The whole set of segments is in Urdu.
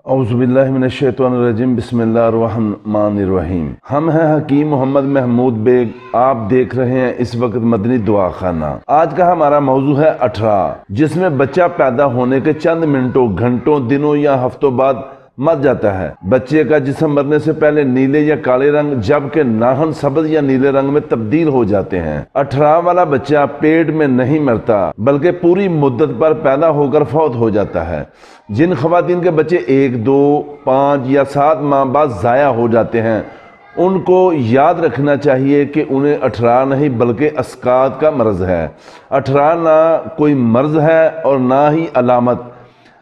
اعوذ باللہ من الشیطان الرجیم، بسم اللہ الرحمن الرحیم۔ ہم ہیں حکیم محمد محمود بیگ، آپ دیکھ رہے ہیں اس وقت مدنی دعا خانہ۔ آج کا ہمارا موضوع ہے 18، جس میں بچہ پیدا ہونے کے چند منٹوں، گھنٹوں، دنوں یا ہفتوں بعد مر جاتا ہے۔ بچے کا جسم مرنے سے پہلے نیلے یا کالے رنگ، جبکہ ناخن سبز یا نیلے رنگ میں تبدیل ہو جاتے ہیں۔ 18 والا بچہ پیٹ میں نہیں مرتا بلکہ پوری مدت پر پیدا ہو کر فوت ہو جاتا ہے۔ جن خواتین کے بچے 1، 2، 5 یا 7 ماہ بعد ضائع ہو جاتے ہیں، ان کو یاد رکھنا چاہیے کہ انہیں 18 نہیں بلکہ اسقاط کا مرض ہے۔ 18 نہ کوئی مرض ہے اور نہ ہی علامت،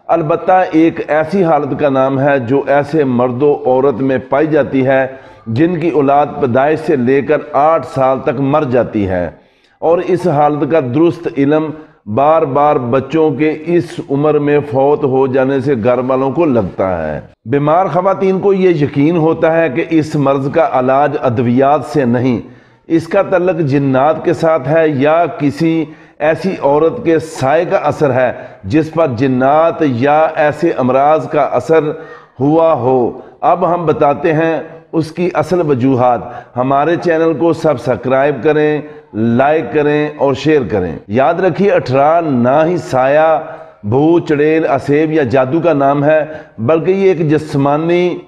البتہ ایک ایسی حالت کا نام ہے جو ایسے مرد و عورت میں پائی جاتی ہے جن کی اولاد پیدائش سے لے کر 8 سال تک مر جاتی ہے، اور اس حالت کا درست علم بار بار بچوں کے اس عمر میں فوت ہو جانے سے گھر والوں کو لگتا ہے۔ بیمار خواتین کو یہ یقین ہوتا ہے کہ اس مرض کا علاج ادویات سے نہیں، اس کا تعلق جنات کے ساتھ ہے یا کسی ایسی عورت کے سائے کا اثر ہے جس پر جنات یا ایسے امراض کا اثر ہوا ہو۔ اب ہم بتاتے ہیں اس کی اصل وجوہات۔ ہمارے چینل کو سبسکرائب کریں، لائک کریں اور شیئر کریں۔ یاد رکھیے 18 نہ ہی سایہ، بھوت، چڑیل، اسیب یا جادو کا نام ہے، بلکہ یہ ایک جسمانی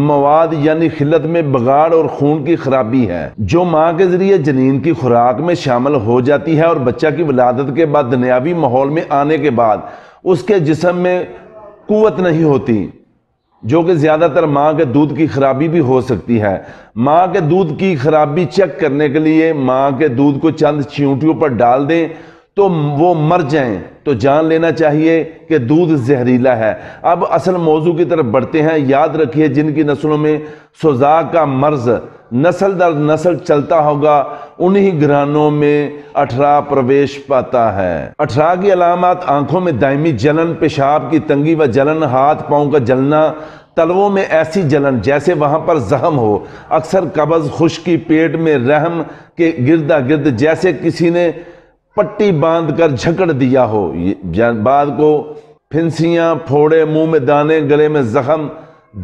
مواد یعنی خلت میں بگاڑ اور خون کی خرابی ہے جو ماں کے ذریعے جنین کی خوراک میں شامل ہو جاتی ہے، اور بچہ کی ولادت کے بعد دنیاوی ماحول میں آنے کے بعد اس کے جسم میں قوت نہیں ہوتی، جو کہ زیادہ تر ماں کے دودھ کی خرابی بھی ہو سکتی ہے۔ ماں کے دودھ کی خرابی چیک کرنے کے لیے ماں کے دودھ کو چند چیونٹیوں پر ڈال دیں تو وہ مر جائیں تو جان لینا چاہیے کہ دودھ زہریلا ہے۔ اب اصل موضوع کی طرف بڑھتے ہیں۔ یاد رکھیے جن کی نسلوں میں سوزاک کا مرض نسل در نسل چلتا ہوگا، انہی گھرانوں میں 18 پرویش پاتا ہے۔ 18 کی علامات: آنکھوں میں دائمی جلن، پیشاب کی تنگی و جلن، ہاتھ پاؤں کا جلنا، تلووں میں ایسی جلن جیسے وہاں پر زخم ہو، اکثر قبض، خشکی، پیٹ میں رحم کے گردا گرد جیسے کسی نے پٹی باندھ کر جھکڑ دیا ہو، بعد کو پھنسیاں، پھوڑے، منہ میں دانے، گلے میں زخم،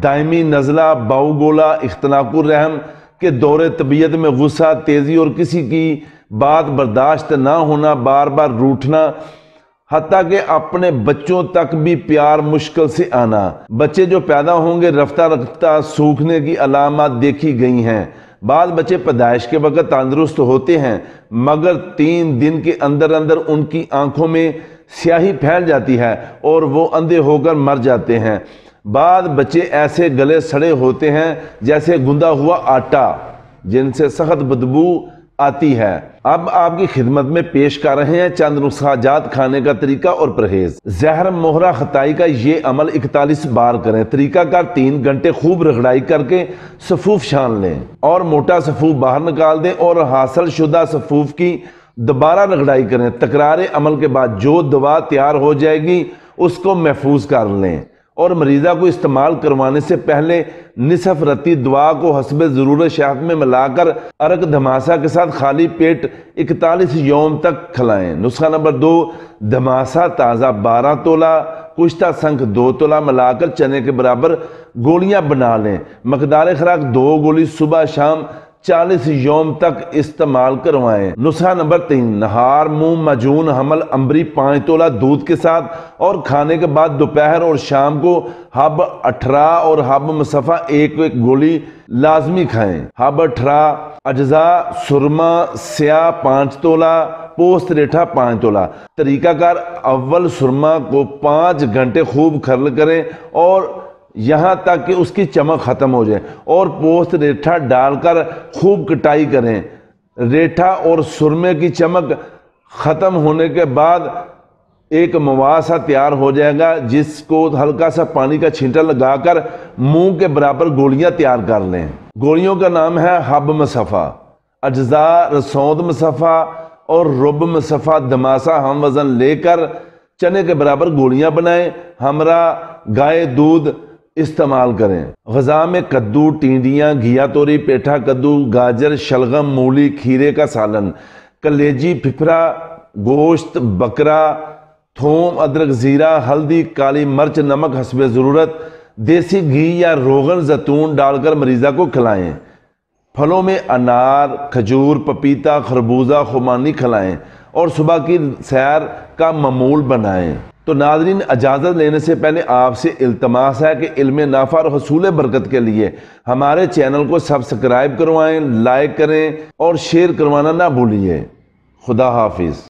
دائمی نزلہ، باؤ گولا، اختناق الرحم کے دورے، طبیعت میں غصہ، تیزی اور کسی کی بات برداشت نہ ہونا، بار بار روٹھنا، حتیٰ کہ اپنے بچوں تک بھی پیار مشکل سے آنا۔ بچے جو پیدا ہوں گے رفتہ رفتہ سوکھنے کی علامات دیکھی گئی ہیں۔ بعض بچے پیدائش کے وقت تندرست ہوتے ہیں مگر 3 دن کے اندر اندر ان کی آنکھوں میں سیاہی پھیل جاتی ہے اور وہ اندھے ہو کر مر جاتے ہیں۔ بعض بچے ایسے گلے سڑے ہوتے ہیں جیسے گندا ہوا آٹا، جن سے سخت بدبو آتی ہے۔ اب آپ کی خدمت میں پیش کر رہے ہیں چند نسخہ جات کھانے کا طریقہ اور پرہیز۔ زہر مہرہ خطائی کا یہ عمل 41 بار کریں۔ طریقہ کار: 3 گھنٹے خوب رگڑائی کر کے صفوف چھان لیں اور موٹا صفوف باہر نکال دیں، اور حاصل شدہ صفوف کی دوبارہ رگڑائی کریں۔ تکرار عمل کے بعد جو دوا تیار ہو جائے گی اس کو محفوظ کر لیں، اور مریضہ کو استعمال کروانے سے پہلے نصف رتی دعا کو حسب ضرورت شہد میں ملا کر ارک دھماسا کے ساتھ خالی پیٹ 41 یوم تک کھلائیں۔ نسخہ نمبر 2: دھماسا تازہ 12 تولہ، کشتہ سنکھ 2 تولہ ملا کر چنے کے برابر گولیاں بنا لیں۔ مقدار خوراک 2 گولی صبح شام 40 یوم تک استعمال کروائیں۔ نسخہ نمبر 3: نہار منہ معجون حمل عنبری 5 تولہ دودھ کے ساتھ، اور کھانے کے بعد دوپہر اور شام کو حب 18 اور حب مصفہ 1 گولی لازمی کھائیں۔ حب 18 اجزاء: سرما سیاہ 5 تولہ، پوست ریٹھا 5 تولہ۔ طریقہ کار: اول سرما کو 5 گھنٹے خوب کھرل کریں اور یہاں تک کہ اس کی چمک ختم ہو جائے، اور پوست ریٹھا ڈال کر خوب کٹائی کریں۔ ریٹھا اور سرمے کی چمک ختم ہونے کے بعد ایک مواسا تیار ہو جائے گا، جس کو ہلکا سا پانی کا چھینٹا لگا کر منہ کے برابر گولیاں تیار کر لیں۔ گولیوں کا نام ہے حب مصفہ۔ اجزاء: رسوند مصفہ اور رب مصفہ دھماسا ہم وزن لے کر چنے کے برابر گولیاں بنائیں، ہمراہ گائے دودھ استعمال کریں۔ غذا میں کدو، ٹینڈیاں، گھیا توری، پیٹھا کدو، گاجر، شلغم، مولی، کھیرے کا سالن، کلیجی، پھپھرا، گوشت بکرا، تھوم، ادرک، زیرہ، ہلدی، کالی مرچ، نمک حسب ضرورت، دیسی گھی یا روغن زیتون ڈال کر مریضہ کو کھلائیں۔ پھلوں میں انار، کھجور، پپیتا، خربوزہ، خمانی کھلائیں اور صبح کی سیر کا معمول بنائیں۔ تو ناظرین، اجازت لینے سے پہلے آپ سے التماس ہے کہ علم نافع اور حصول برکت کے لیے ہمارے چینل کو سبسکرائب کروائیں، لائک کریں اور شیئر کروانا نہ بھولیے۔ خدا حافظ۔